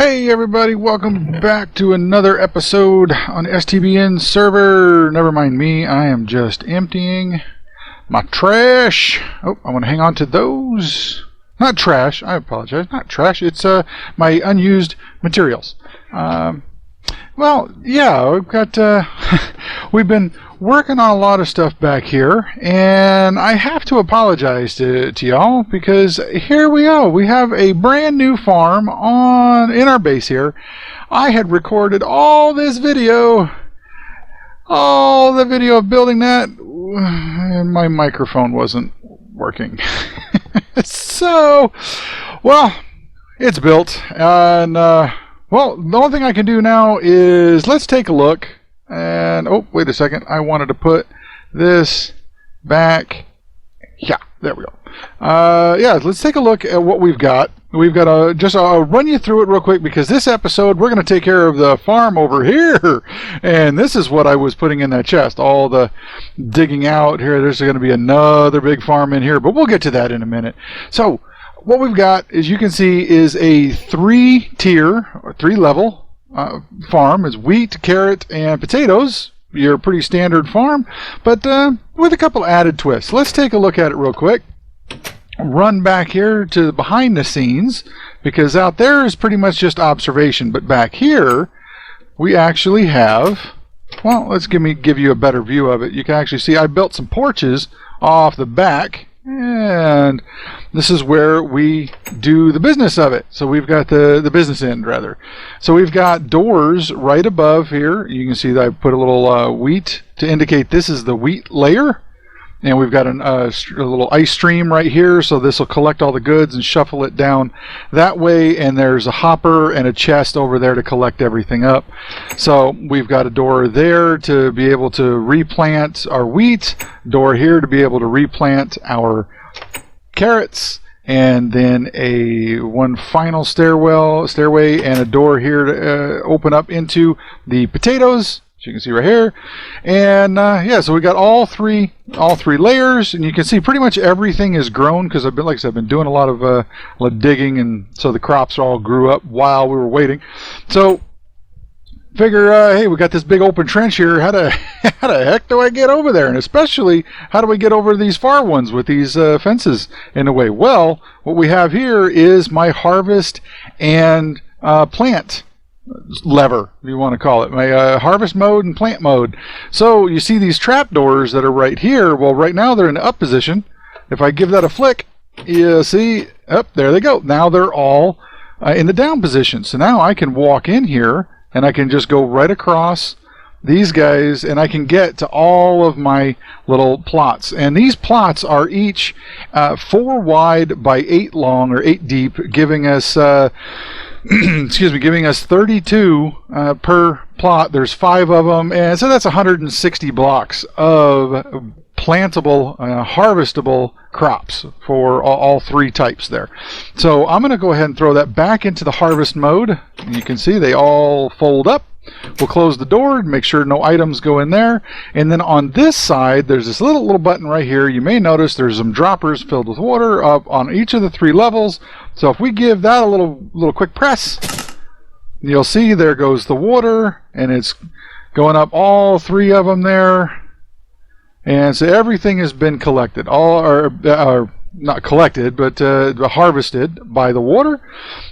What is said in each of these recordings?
Hey everybody, welcome back to another episode on STBN server. Never mind me, I am just emptying my trash. Oh, I want to hang on to those. Not trash, I apologize, not trash. It's my unused materials. Well, yeah, we've got, we've been working on a lot of stuff back here, and I have to apologize to y'all because here we go. We have a brand new farm in our base here. I had recorded all this video, all the video of building that, and my microphone wasn't working. So, well, it's built, and well, the only thing I can do now is let's take a look. And oh, wait a second, I wanted to put this back. Yeah, there we go. Yeah, let's take a look at what we've got. We've got I'll run you through it real quick because this episode we're going to take care of the farm over here, and this is what I was putting in that chest. All the digging out here. There's going to be another big farm in here, but we'll get to that in a minute. So what we've got, as you can see, is a three-tier or three-level farm. Is wheat, carrot, and potatoes. Your pretty standard farm, but with a couple added twists. Let's take a look at it real quick. Run back here to behind the scenes, because out there is pretty much just observation, but back here we actually have, well, let's give you a better view of it. You can actually see I built some porches off the back, and this is where we do the business of it. So we've got the business end, rather. So we've got doors right above here. You can see that I put a little wheat to indicate this is the wheat layer. And we've got a little ice stream right here, so this will collect all the goods and shuffle it down that way. And there's a hopper and a chest over there to collect everything up. So we've got a door there to be able to replant our wheat, door here to be able to replant our carrots, and then one final stairway and a door here to open up into the potatoes. As you can see right here, and yeah, so we got all three layers, and you can see pretty much everything is grown because I've been doing a lot of digging, and so the crops all grew up while we were waiting. So figure, hey, we got this big open trench here. How the heck do I get over there? And especially, how do we get over these far ones with these fences in a way? Well, what we have here is my harvest and plant lever, if you want to call it, my harvest mode and plant mode. So you see these trap doors that are right here. Well, right now they're in the up position. If I give that a flick, you see, there they go. Now they're all in the down position. So now I can walk in here and I can just go right across these guys, and I can get to all of my little plots. And these plots are each 4 wide by 8 long, or 8 deep, giving us excuse me, giving us 32 per plot. There's 5 of them, and so that's 160 blocks of plantable, harvestable crops for all 3 types there. So I'm going to go ahead and throw that back into the harvest mode. You can see they all fold up. We'll close the door, make sure no items go in there, and then on this side there's this little button right here. You may notice there's some droppers filled with water up on each of the 3 levels. So if we give that a little quick press, you'll see there goes the water, and it's going up all 3 of them there. And so everything has been collected, all are not collected, but harvested by the water.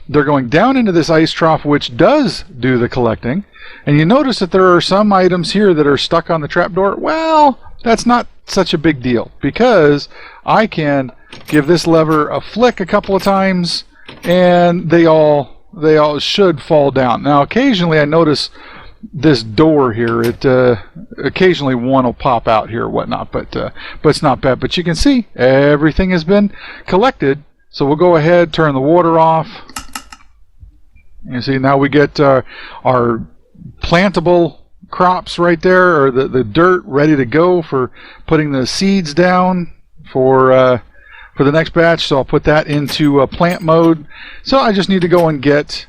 They're going down into this ice trough, which does do the collecting. And you notice that there are some items here that are stuck on the trapdoor. Well, that's not such a big deal, because I can give this lever a flick a couple of times, and they all should fall down. Now, occasionally I notice this door here, it occasionally one will pop out here or whatnot, but it's not bad. But you can see everything has been collected. So we'll go ahead, turn the water off. You see, now we get our plantable crops right there, or the dirt ready to go for putting the seeds down for the next batch. So I'll put that into plant mode. So I just need to go and get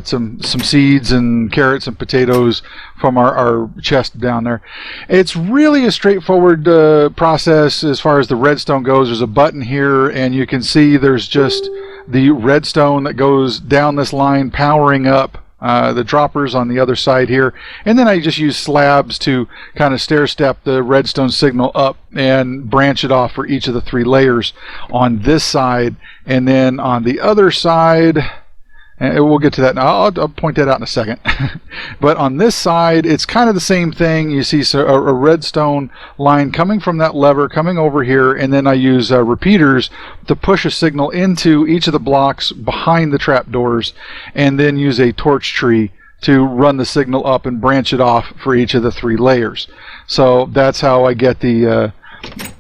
some seeds and carrots and potatoes from our chest down there. It's really a straightforward process as far as the redstone goes. There's a button here, and you can see there's just the redstone that goes down this line, powering up the droppers on the other side here, and then I just use slabs to kind of stair step the redstone signal up and branch it off for each of the 3 layers on this side. And then on the other side, and we'll get to that now. I'll point that out in a second. But on this side, it's kind of the same thing. You see a redstone line coming from that lever, coming over here, and then I use repeaters to push a signal into each of the blocks behind the trapdoors, and then use a torch tree to run the signal up and branch it off for each of the 3 layers. So that's how I get the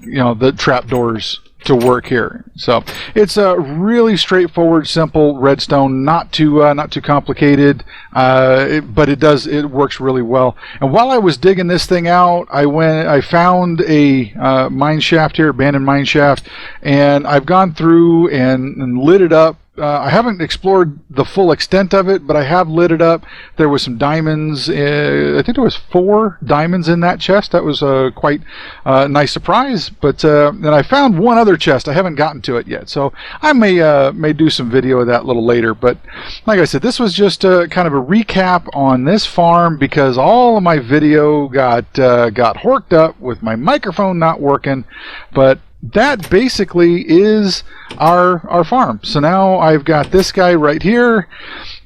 the trapdoors to work here. So it's a really straightforward, simple redstone, not too complicated, but it works really well. And while I was digging this thing out, I found a mine shaft here, abandoned mine shaft, and I've gone through and lit it up. I haven't explored the full extent of it, but I have lit it up. There was some diamonds. I think there was 4 diamonds in that chest. That was quite a nice surprise. But then I found one other chest. I haven't gotten to it yet, so I may do some video of that a little later. But like I said, this was just kind of a recap on this farm, because all of my video got horked up with my microphone not working. But that basically is our farm. So now I've got this guy right here,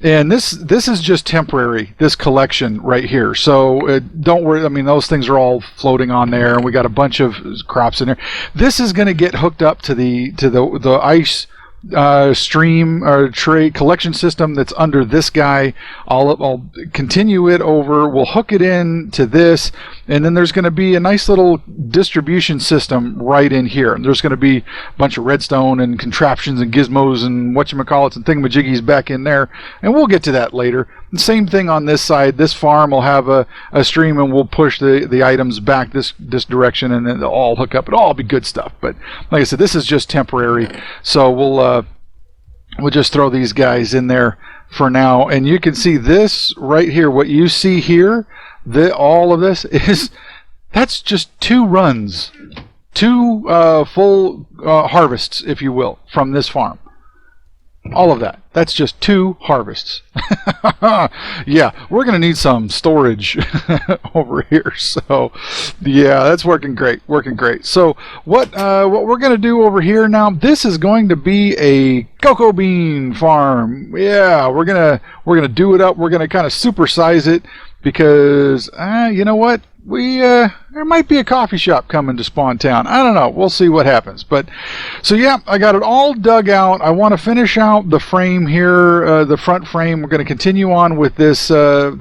and this is just temporary, this collection right here. So don't worry, I mean, those things are all floating on there, and we got a bunch of crops in there. This is going to get hooked up to the ice stream or tray collection system that's under this guy. I'll continue it over, we'll hook it in to this, and then there's going to be a nice little distribution system right in here, and there's going to be a bunch of redstone and contraptions and gizmos and whatchamacallits and thingamajiggies back in there, and we'll get to that later. The same thing on this side. This farm will have a stream, and we'll push the items back this direction, and then they'll all hook up. It'll all be good stuff. But like I said, this is just temporary, so we'll just throw these guys in there for now. And you can see this right here. What you see here, all of this that's just 2 runs, 2 full harvests, if you will, from this farm. All of that. That's just 2 harvests. Yeah, we're going to need some storage over here. So, yeah, that's working great. So, what we're going to do over here now, this is going to be a cocoa bean farm. Yeah, we're going to do it up. We're going to kind of supersize it, because you know what? There might be a coffee shop coming to Spawn Town. I don't know. We'll see what happens. But so yeah, I got it all dug out. I want to finish out the frame here, the front frame. We're going to continue on with this. I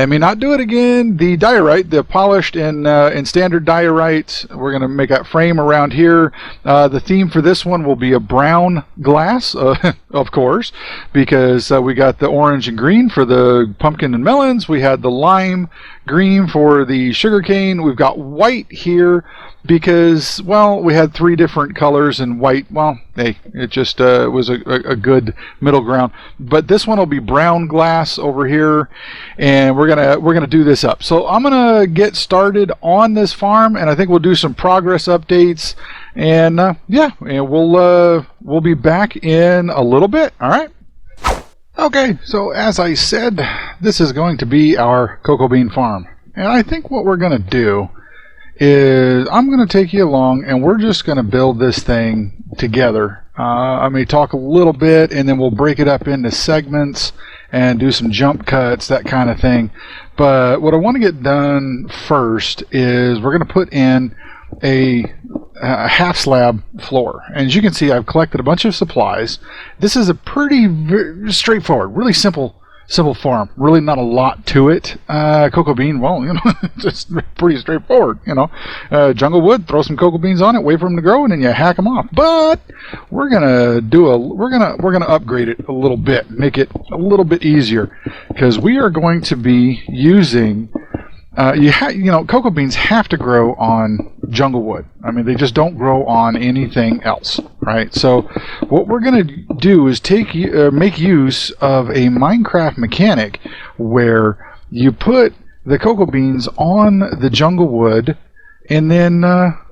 may not do it again. The diorite, the polished and standard diorite. We're going to make that frame around here. The theme for this one will be a brown glass, of course, because we got the orange and green for the pumpkin and melons. We had the lime green for the sugarcane. We've got white here because, well, we had 3 different colors, and white, well, hey, it just was a good middle ground. But this one will be brown glass over here, and we're gonna do this up. So I'm gonna get started on this farm, and I think we'll do some progress updates, and yeah, and we'll be back in a little bit. All right. Okay, so as I said, this is going to be our cocoa bean farm, and I think what we're gonna do is I'm going to take you along, and we're just going to build this thing together. I may talk a little bit, and then we'll break it up into segments and do some jump cuts, that kind of thing. But what I want to get done first is we're going to put in a half slab floor. And as you can see, I've collected a bunch of supplies. This is a pretty straightforward, really simple farm. Really not a lot to it. Cocoa bean, well, you know, just pretty straightforward, you know. Jungle wood, throw some cocoa beans on it, wait for them to grow, and then you hack them off. But we're gonna upgrade it a little bit, make it a little bit easier, because we are going to be using you know, cocoa beans have to grow on jungle wood. I mean, they just don't grow on anything else, right? So what we're going to do is make use of a Minecraft mechanic where you put the cocoa beans on the jungle wood, and then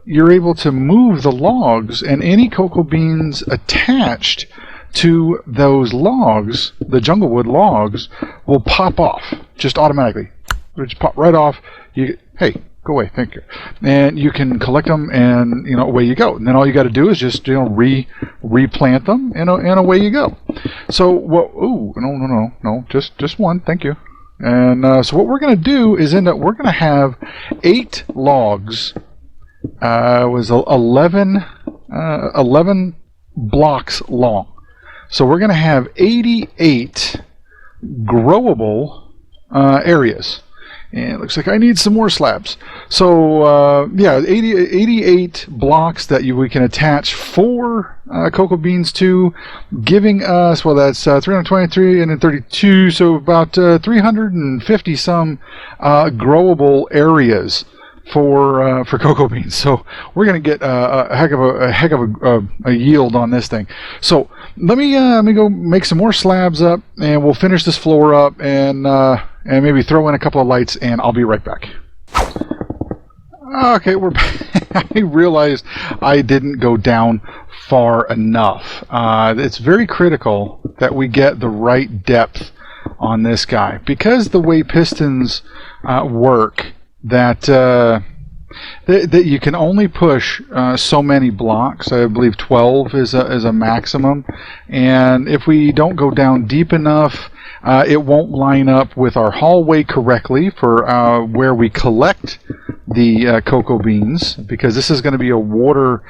you're able to move the logs, and any cocoa beans attached to those logs, the junglewood logs, will pop off just automatically. It'll just pop right off. Hey, go away, thank you. And you can collect them, and away you go. And then all you got to do is just replant them, and away you go. So what? Ooh, no, just one, thank you. And so what we're going to do is we're going to have 8 logs. Was 11 blocks long. So we're going to have 88 growable areas. And it looks like I need some more slabs. So yeah, 88 blocks that we can attach 4 cocoa beans to, giving us, well, that's 323 and then 32, so about 350 some growable areas for cocoa beans. So we're going to get a heck of a yield on this thing. So let me go make some more slabs up, and we'll finish this floor up, and maybe throw in a couple of lights, and I'll be right back. Okay, we're back. I realized I didn't go down far enough. It's very critical that we get the right depth on this guy, because the way pistons work, that you can only push so many blocks. I believe 12 is a maximum, and if we don't go down deep enough, it won't line up with our hallway correctly for where we collect the cocoa beans, because this is going to be a water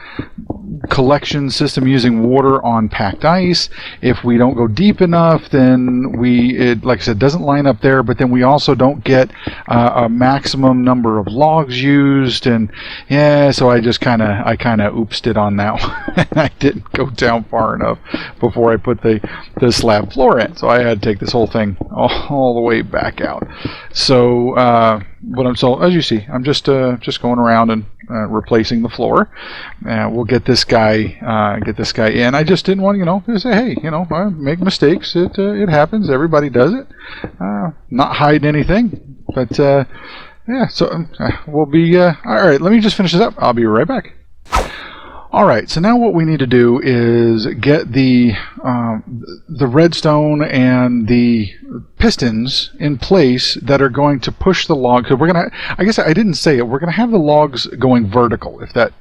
collection system using water on packed ice. If we don't go deep enough, then it, like I said, doesn't line up there, but then we also don't get a maximum number of logs used, and yeah, so I kind of oopsed it on that one. I didn't go down far enough before I put the slab floor in, so I had to take this whole thing all the way back out. So so as you see, I'm just going around and replacing the floor. We'll get this guy in. I just didn't want to say, hey, I make mistakes. It happens. Everybody does it. Not hiding anything, but yeah. So we'll be all right. Let me just finish this up. I'll be right back. Alright, so now what we need to do is get the redstone and the pistons in place that are going to push the log. Cause we're gonna, I guess I didn't say it, we're gonna have the logs going vertical, if that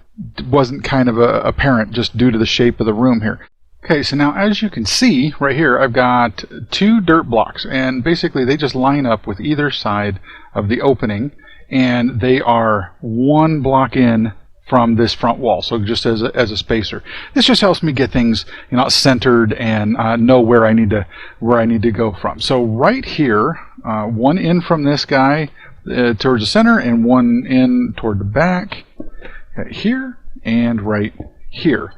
wasn't kind of apparent just due to the shape of the room here. Okay, so now as you can see right here, I've got 2 dirt blocks, and basically they just line up with either side of the opening, and they are 1 block in from this front wall, so just as a spacer. This just helps me get things centered and know where I need to go from. So right here, 1 in from this guy towards the center, and 1 in toward the back, here and right here.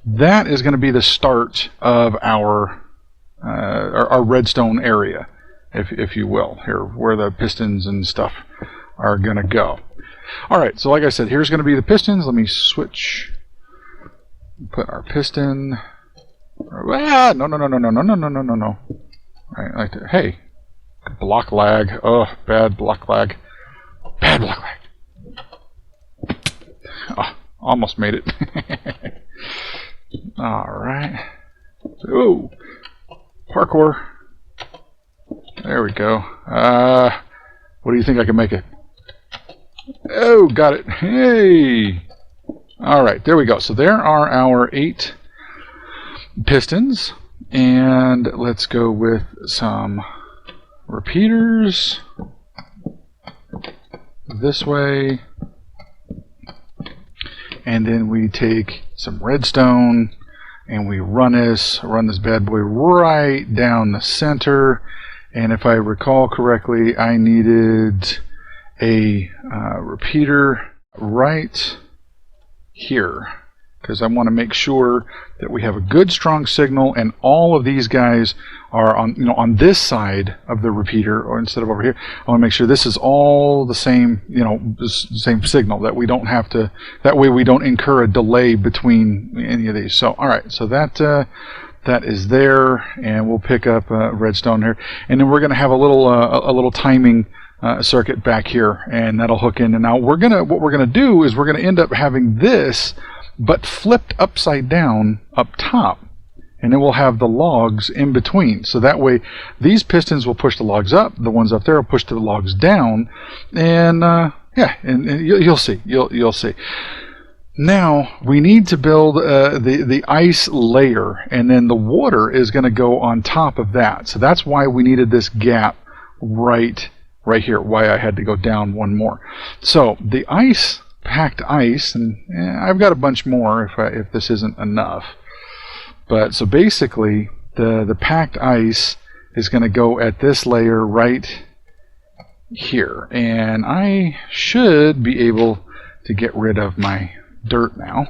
That is going to be the start of our redstone area, if you will, here where the pistons and stuff are going to go. Alright, so like I said, here's going to be the pistons. Let me switch. Put our piston. Ah, no. Right, like that. Hey, block lag. Oh, bad block lag. Bad block lag. Oh, almost made it. Alright. Ooh, parkour. There we go. What do you think I can make it? Oh, got it. Hey! Alright, there we go. So there are our 8 pistons. And let's go with some repeaters. This way. And then we take some redstone and we run this bad boy right down the center. And if I recall correctly, I needed a repeater right here, because I want to make sure that we have a good strong signal, and all of these guys are on this side of the repeater, or instead of over here. I want to make sure this is all the same, the same signal, that we don't have to, that way we don't incur a delay between any of these. So alright, so that is there, and we'll pick up redstone here, and then we're going to have a little timing circuit back here, and that'll hook in. And now what we're gonna do is we're gonna end up having this, but flipped upside down up top. and then we'll have the logs in between. So that way these pistons will push the logs up, the ones up there will push the logs down, and yeah, and you'll see. You'll see. Now we need to build the ice layer, and then the water is going to go on top of that. So that's why we needed this gap right here, why I had to go down one more. So the ice, packed ice, and I've got a bunch more if this isn't enough. But so basically the packed ice is going to go at this layer right here, and I should be able to get rid of my dirt now.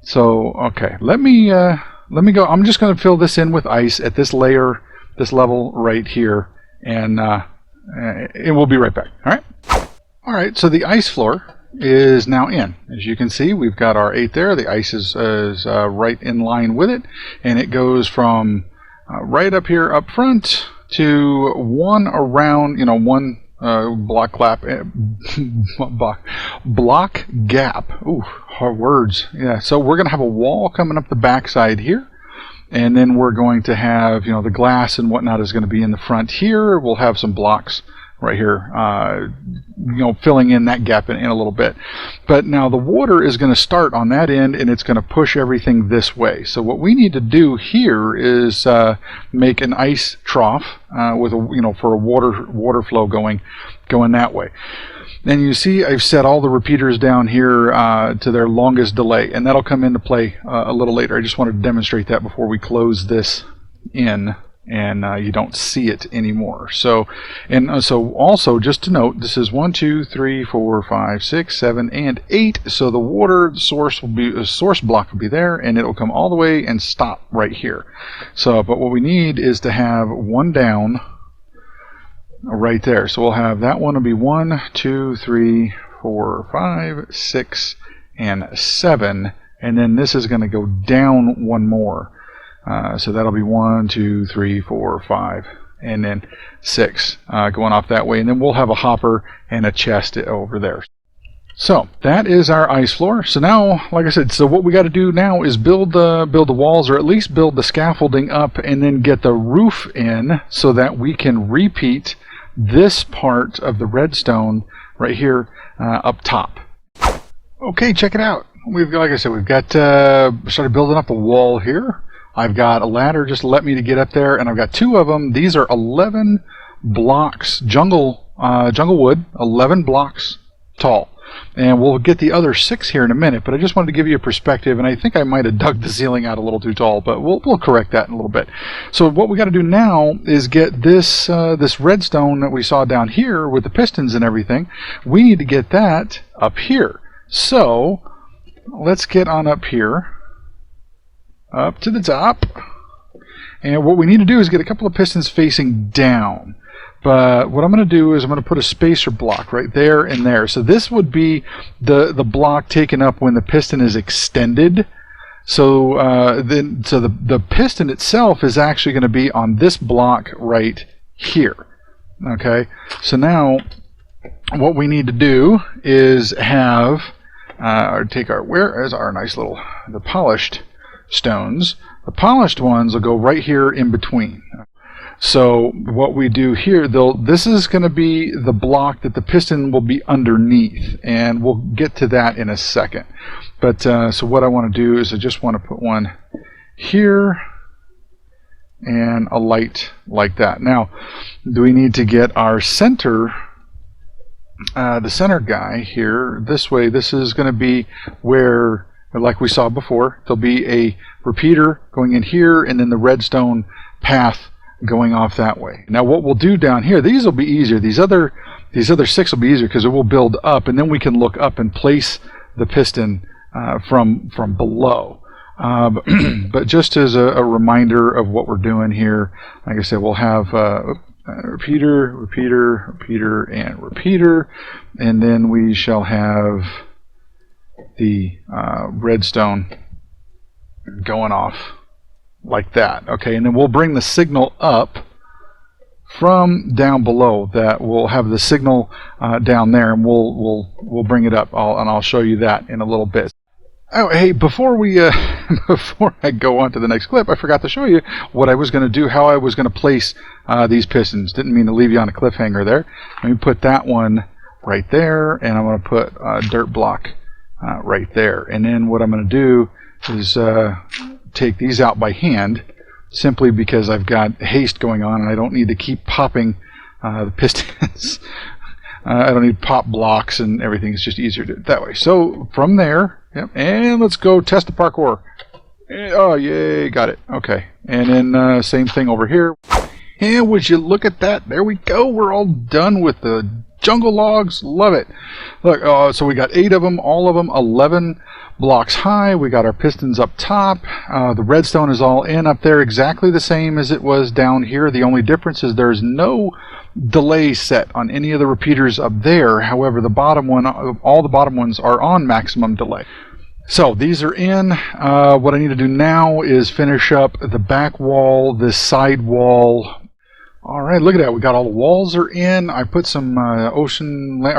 So okay, let me go. I'm just going to fill this in with ice at this layer, this level right here, and we'll be right back. All right, so the ice floor is now in. As you can see, we've got our 8 there. The ice is right in line with it, and it goes from right up here up front to one around, one block gap. Ooh, hard words. Yeah, so we're going to have a wall coming up the backside here, and then we're going to have, the glass and whatnot is going to be in the front here. We'll have some blocks right here, filling in that gap in a little bit. But now the water is going to start on that end, and it's going to push everything this way. So what we need to do here is make an ice trough with for a water flow going that way. And you see I've set all the repeaters down here to their longest delay, and that'll come into play a little later. I just wanted to demonstrate that before we close this in, and you don't see it anymore. So also just to note, this is 1, 2, 3, 4, 5, 6, 7, and 8. So the water source block will be there, and it'll come all the way and stop right here. So, but what we need is to have one down right there. So we'll have that one will be 1, 2, 3, 4, 5, 6, and 7, and then this is going to go down one more. So that'll be 1, 2, 3, 4, 5, and then 6 going off that way. And then we'll have a hopper and a chest over there. So that is our ice floor. So now, like I said, so what we got to do now is build the walls, or at least build the scaffolding up, and then get the roof in so that we can repeat this part of the redstone right here up top. Okay, check it out. Like I said, we've got started building up the wall here. I've got a ladder just to let me to get up there, and I've got 2 of them. These are 11 blocks, jungle wood, 11 blocks tall. And we'll get the other 6 here in a minute, but I just wanted to give you a perspective, and I think I might have dug the ceiling out a little too tall, but we'll correct that in a little bit. So what we got to do now is get this this redstone that we saw down here with the pistons and everything. We need to get that up here. So let's get on up here, up to the top, and what we need to do is get a couple of pistons facing down. But what I'm going to do is I'm going to put a spacer block right there and there. So this would be the block taken up when the piston is extended. So the piston itself is actually going to be on this block right here. Okay. So now what we need to do is have where is our nice little the polished stones. The polished ones will go right here in between. So what we do here, this is going to be the block that the piston will be underneath, and we'll get to that in a second. But so what I want to do is I just want to put one here and a light like that. Now, do we need to get our center, the center guy here this way? This is going to be where, like we saw before, there'll be a repeater going in here, and then the redstone path going off that way. Now what we'll do down here, these will be easier. These other 6 will be easier because it will build up, and then we can look up and place the piston from below. But just as a reminder of what we're doing here, like I said, we'll have repeater, and repeater, and then we shall have the redstone going off like that. Okay, and then we'll bring the signal up from down below. That we'll have the signal down there, and we'll bring it up. I'll show you that in a little bit. Oh, hey, before we before I go on to the next clip, I forgot to show you what I was going to do, how I was going to place these pistons. Didn't mean to leave you on a cliffhanger there. Let me put that one right there, and I'm going to put a dirt block right there. And then what I'm going to do is take these out by hand, simply because I've got haste going on, and I don't need to keep popping the pistons. I don't need pop blocks and everything. It's just easier to do it that way. So from there, yep, and let's go test the parkour. Oh, yay, got it. Okay. And then same thing over here. And would you look at that? There we go. We're all done with the jungle logs. Love it. Look, so we got 8 of them, all of them 11 blocks high. We got our pistons up top. The redstone is all in up there, exactly the same as it was down here. The only difference is there's no delay set on any of the repeaters up there. However, the bottom one, all the bottom ones are on maximum delay. So these are in. What I need to do now is finish up the back wall, this side wall. All right, look at that. We got all the walls are in. I put some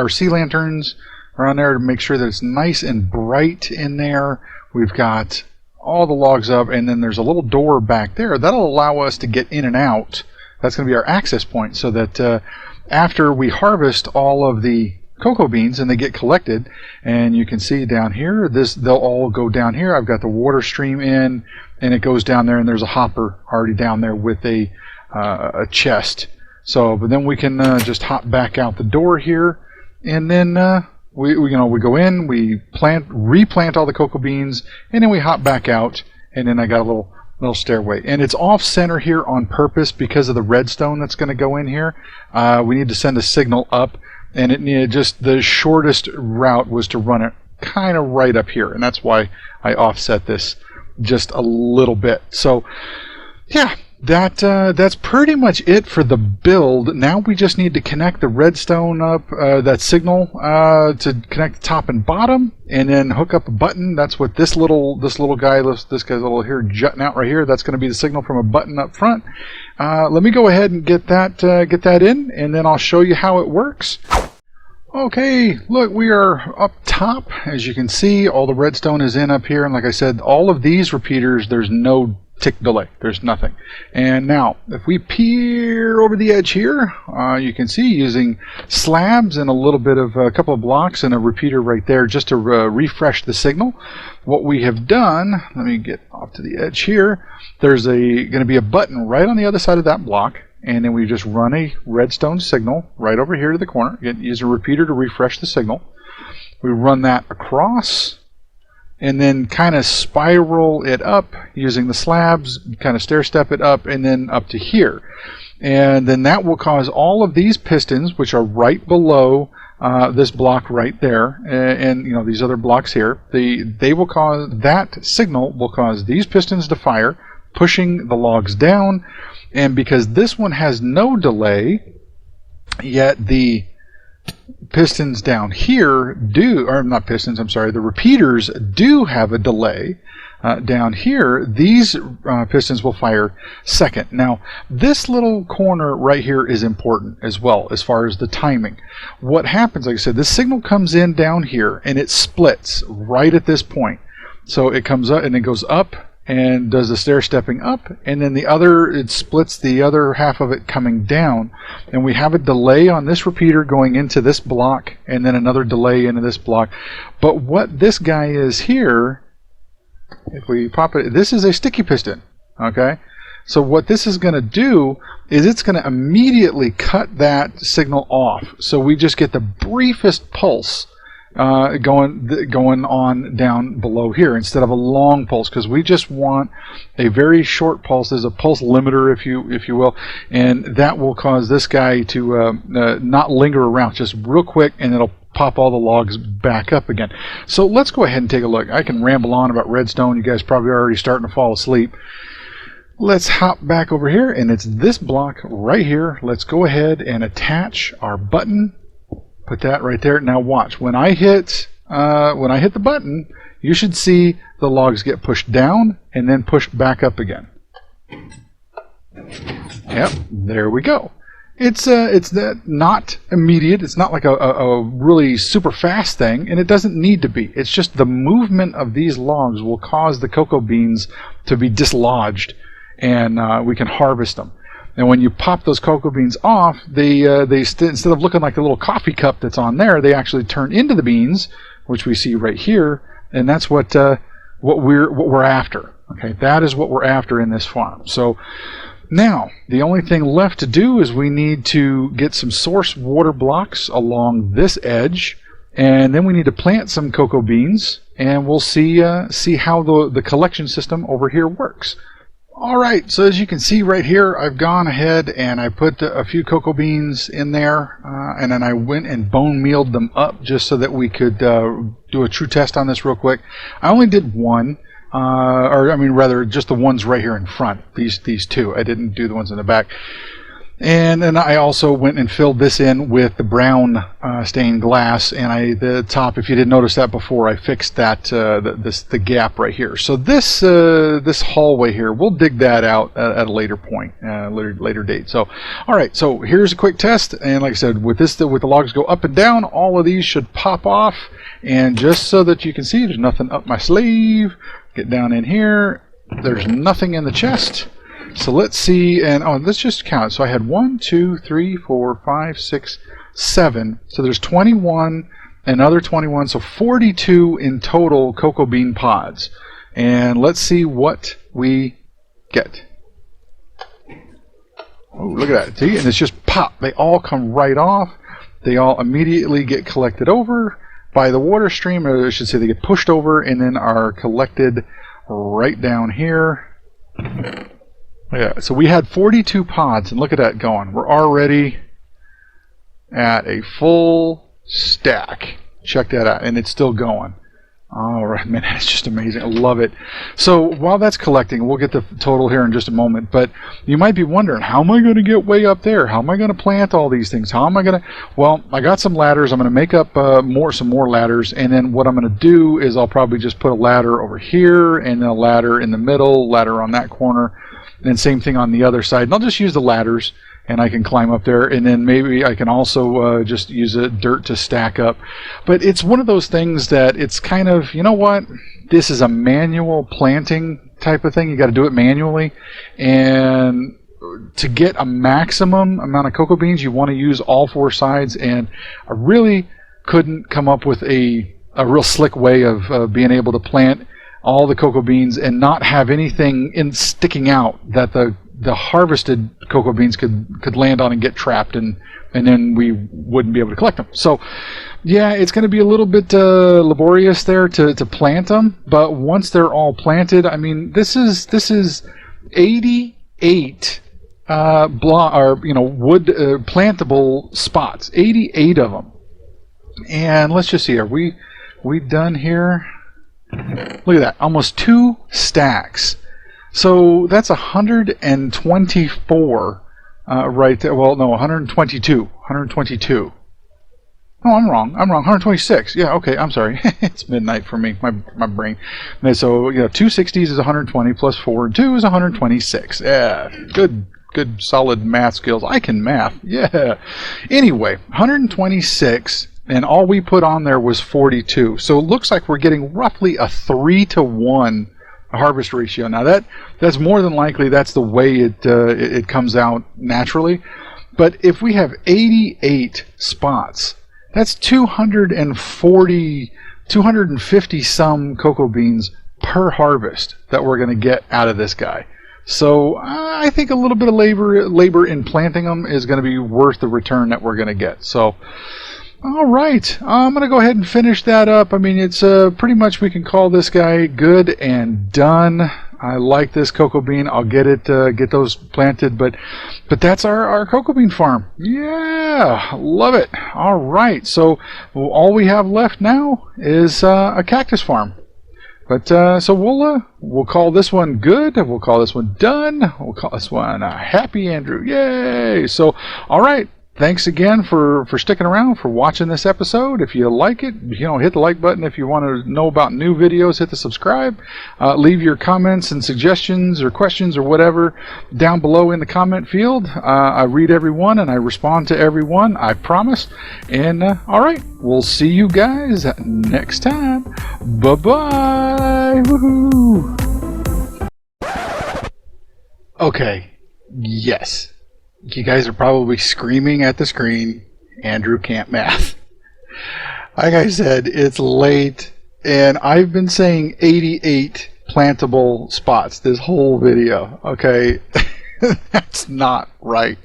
sea lanterns around there to make sure that it's nice and bright in there. We've got all the logs up, and then there's a little door back there that'll allow us to get in and out. That's going to be our access point, so that after we harvest all of the cocoa beans and they get collected, and you can see down here, they'll all go down here. I've got the water stream in, and it goes down there, and there's a hopper already down there with a chest. So, but then we can just hop back out the door here, and then we go in, we replant all the cocoa beans, and then we hop back out, and then I got a little stairway, and it's off center here on purpose because of the redstone that's going to go in here. We need to send a signal up, and it needed just the shortest route was to run it kind of right up here, and that's why I offset this just a little bit. So yeah, that's pretty much it for the build. Now we just need to connect the redstone up, that signal to connect the top and bottom, and then hook up a button. That's what this guy's little here jutting out right here. That's going to be the signal from a button up front. Let me go ahead and get that in, and then I'll show you how it works. Okay, look, we are up top. As you can see, all the redstone is in up here, and like I said, all of these repeaters, there's no tick delay. There's nothing. And now, if we peer over the edge here, you can see using slabs and a couple of blocks and a repeater right there just to refresh the signal. What we have done, let me get off to the edge here, there's going to be a button right on the other side of that block, and then we just run a redstone signal right over here to the corner. Again, use a repeater to refresh the signal. We run that across, and then kind of spiral it up using the slabs, kind of stair step it up, and then up to here. And then that will cause all of these pistons, which are right below this block right there, and you know, these other blocks here, they will cause, that signal will cause these pistons to fire, pushing the logs down. And because this one has no delay, yet the pistons down here do, or not pistons, I'm sorry, the repeaters do have a delay down here. These pistons will fire second. Now, this little corner right here is important as well as far as the timing. What happens, like I said, this signal comes in down here and it splits right at this point. So it comes up and it goes up and does the stair stepping up, and then it splits the other half of it coming down, and we have a delay on this repeater going into this block, and then another delay into this block. But what this guy is here, if we pop it, this is a sticky piston, okay? So what this is going to do is it's going to immediately cut that signal off, so we just get the briefest pulse going on down below here instead of a long pulse, because we just want a very short pulse. There's a pulse limiter, if you will, and that will cause this guy to not linger around, just real quick, and it'll pop all the logs back up again. So let's go ahead and take a look. I can ramble on about redstone. You guys probably are already starting to fall asleep. Let's hop back over here, and it's this block right here. Let's go ahead and attach our button. Put that right there. Now watch. When I hit the button, you should see the logs get pushed down and then pushed back up again. Yep, there we go. It's not immediate. It's not like a really super fast thing, and it doesn't need to be. It's just the movement of these logs will cause the cocoa beans to be dislodged, and we can harvest them. And when you pop those cocoa beans off, they instead of looking like a little coffee cup that's on there, they actually turn into the beans, which we see right here, and that's what we're after. Okay, that is what we're after in this farm. So now, the only thing left to do is we need to get some source water blocks along this edge, and then we need to plant some cocoa beans, and we'll see how the collection system over here works. Alright, so as you can see right here, I've gone ahead and I put a few cocoa beans in there, and then I went and bone mealed them up just so that we could do a true test on this real quick. I only did one. Or I mean, rather, just the ones right here in front. These two. I didn't do the ones in the back. And then I also went and filled this in with the brown stained glass. And the top, if you didn't notice that before, I fixed that the gap right here. So this hallway here, we'll dig that out at a later point, later date. So, all right. So here's a quick test. And like I said, with the logs go up and down, all of these should pop off. And just so that you can see, there's nothing up my sleeve. Get down in here. There's nothing in the chest. So let's see, and let's just count. So I had 1, 2, 3, 4, 5, 6, 7. So there's 21, another 21, so 42 in total cocoa bean pods. And let's see what we get. Oh, look at that. See? And it's just pop. They all come right off. They all immediately get collected over by the water stream, or I should say they get pushed over and then are collected right down here. Yeah, so we had 42 pods, and look at that going. We're already at a full stack. Check that out, and it's still going. All right, man, that's just amazing. I love it. So while that's collecting, we'll get the total here in just a moment, but you might be wondering, how am I going to get way up there? How am I going to plant all these things? How am I going to... Well, I got some ladders. I'm going to make up some more ladders, and then what I'm going to do is I'll probably just put a ladder over here, and then a ladder in the middle, ladder on that corner, and then same thing on the other side. And I'll just use the ladders, and I can climb up there, and then maybe I can also just use dirt to stack up. But it's one of those things that it's kind of, you know what, this is a manual planting type of thing. You got to do it manually, and to get a maximum amount of cocoa beans, you want to use all four sides, and I really couldn't come up with a real slick way of being able to plant all the cocoa beans and not have anything sticking out that the harvested cocoa beans could land on and get trapped, and then we wouldn't be able to collect them. So yeah, it's going to be a little bit laborious there to plant them, but once they're all planted, I mean, this is 88 wood plantable spots, 88 of them. And let's just see, are we done here? Look at that, almost 2 stacks. So that's 124 right there. Well, no, 122. 122. Oh, I'm wrong. 126. Yeah, okay, I'm sorry. It's midnight for me, my brain. And so, 2 60s is 120 plus 4 and 2 is 126. Yeah, good solid math skills. I can math. Yeah. Anyway, 126. And all we put on there was 42. So it looks like we're getting roughly a 3-to-1 harvest ratio. Now that's more than likely that's the way it comes out naturally. But if we have 88 spots, that's 250 some cocoa beans per harvest that we're going to get out of this guy. So I think a little bit of labor in planting them is going to be worth the return that we're going to get. So. All right, I'm going to go ahead and finish that up. I mean, it's pretty much we can call this guy good and done. I like this cocoa bean. I'll get those planted, but that's our cocoa bean farm. Yeah, love it. All right, so all we have left now is a cactus farm. But so we'll call this one good. We'll call this one done. We'll call this one happy Andrew. Yay! So, all right. thanks again for sticking around, for watching this episode. If you like it, hit the like button. If you want to know about new videos, hit the subscribe. Leave your comments and suggestions or questions or whatever down below in the comment field. I read everyone and I respond to everyone, I promise. And all right, we'll see you guys next time. Bye-bye. Woohoo. Okay, yes. You guys are probably screaming at the screen, Andrew can't math. Like I said, it's late, and I've been saying 88 plantable spots this whole video, okay? That's not right.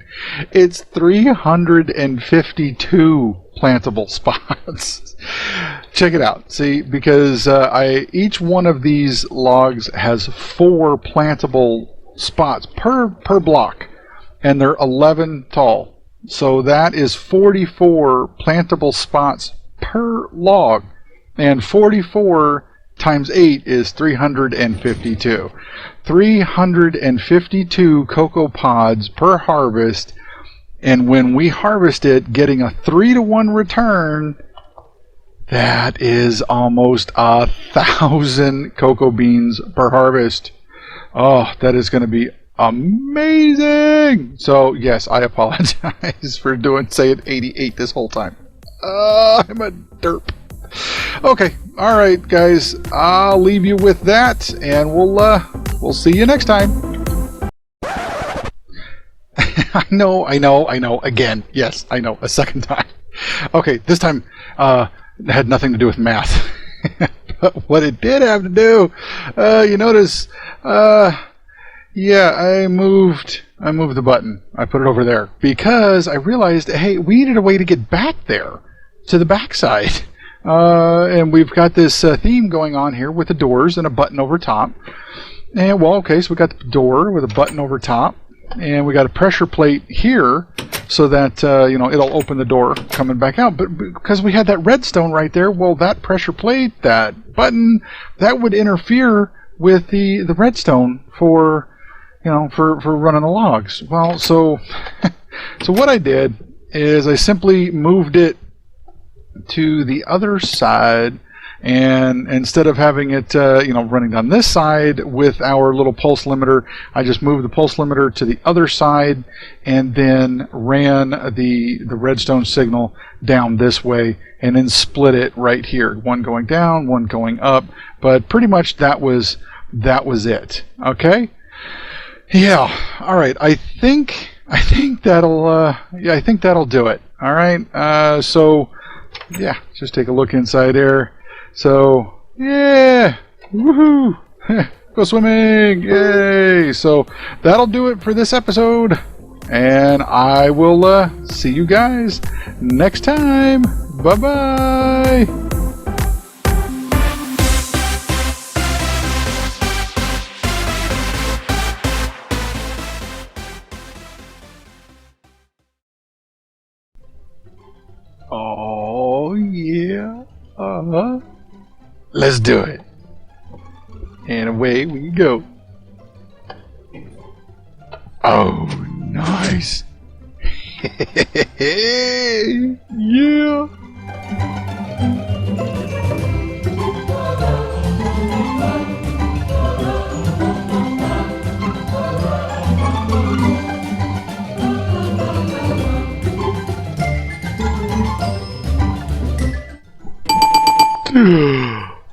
It's 352 plantable spots. Check it out, see, because each one of these logs has 4 plantable spots per block. And they're 11 tall. So that is 44 plantable spots per log. And 44 times 8 is 352. 352 cocoa pods per harvest. And when we harvest it, getting a 3-to-1 return, that is almost 1,000 cocoa beans per harvest. Oh, that is going to be amazing! So, yes, I apologize for saying 88 this whole time. I'm a derp. Okay, alright, guys. I'll leave you with that, and we'll see you next time. I know. Again, yes, I know. A second time. Okay, this time had nothing to do with math. But what it did have to do, you notice, yeah, I moved the button. I put it over there because I realized, hey, we needed a way to get back there to the backside. And we've got this theme going on here with the doors and a button over top. And well, okay, so we got the door with a button over top, and we got a pressure plate here so that it'll open the door coming back out. But because we had that redstone right there, well, that pressure plate, that button, that would interfere with the redstone for running the logs. Well, so what I did is I simply moved it to the other side, and instead of having it running down this side with our little pulse limiter, I just moved the pulse limiter to the other side and then ran the redstone signal down this way and then split it right here, one going down, one going up. But pretty much that was it. Okay. Yeah. All right. I think that'll do it. All right. So yeah, just take a look inside there. So yeah, woohoo! Go swimming! Yay! So that'll do it for this episode, and I will see you guys next time. Bye bye. Oh yeah. Let's do it. And away we go. Oh, nice. Yeah.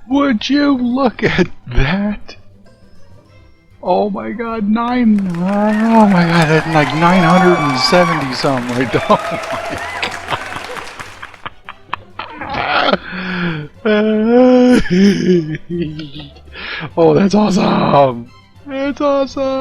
Would you look at that? Oh my god, oh my god, that's like 970 something right there. Oh my god. Oh, that's awesome. That's awesome.